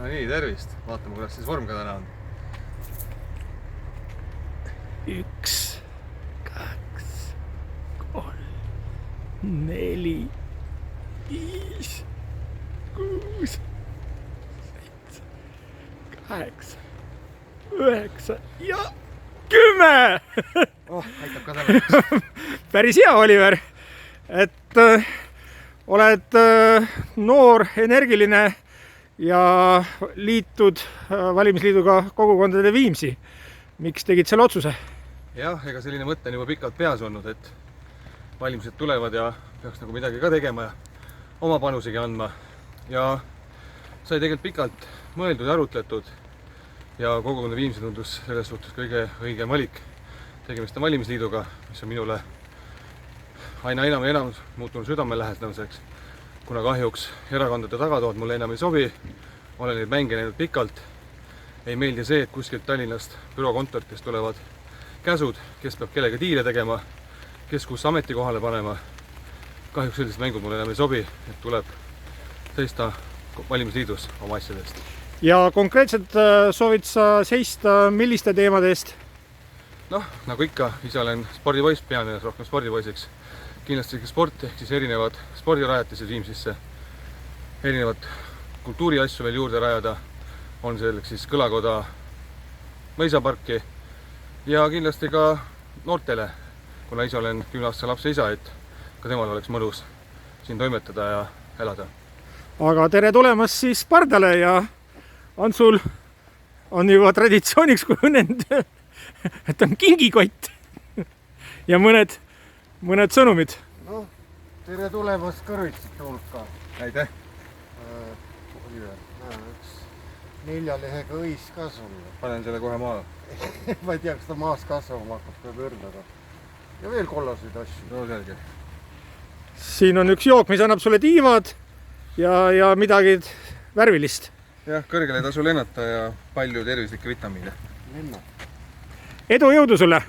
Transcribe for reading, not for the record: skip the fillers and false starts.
No nii, tervist. Vaatame, kuidas siis vorm ka täna on. 1, 2, 3, 4, 5, 6, 7, 8, 9 ja 10! Aitab ka täna. Päris hea, Oliver. Et oled noor, energiline ja liitud valimisliiduga kogukondade Viimsi. Miks tegid selle otsuse? Jah, ega selline mõte on juba pikalt peas olnud, et valimised tulevad ja peaks nagu midagi ka tegema ja oma panusegi andma. Ja sai tegelikult pikalt mõeldud ja arutletud ja kogukonda Viimsi tundus selles suhtes kõige õigem valik. Tegemist on valimisliiduga, mis on minule aina enam ja enam muutunud südamelähedaseks, kuna kahjuks erakondade tagatood mulle enam ei sobi. Olen neid mänge näinud pikalt. Ei meeldi see, et kuskilt Tallinnast bürookontoritest tulevad käsud, kes peab kellega diile tegema, kes kus ametikohale panema. Kahjuks sellised mängud mulle enam ei sobi, et tuleb seista valimisliidus oma asjadest. Ja konkreetselt soovid sa seista milliste teemade eest? Noh, nagu ikka, ise olen spordipoiss, pean ennast rohkem spordipoisiks. Kindlasti sport ehk siis erinevad spordirajatised Viimsisse, erinevad kultuuriasju veel juurde rajada, on selleks siis kõlakoda, mõisaparki ja kindlasti ka noortele, kuna ise olen 10-aastase lapse isa, et ka temal oleks mõnus siin toimetada ja elada. Aga tere tulemast siis pardale ja Antsul on juba traditsiooniks kujunenud, et on kingikott ja mõned sõnumid. Noh, tere tulemast kõrvitsite hulka. Aitäh! Oliver, näe, üks 4 lehega õis ka sulle. Panen selle kohe maa. Ma ei tea, kas ta maas kasvama hakkab ka kõrdaga. Ja veel kollaseid asju. No selge. Siin on üks jook, mis annab sulle tiivad ja midagi värvilist. Jah, kõrgele ei tasu lennata ja palju tervislikke vitamiine. Lenna. Edu, jõudu sulle!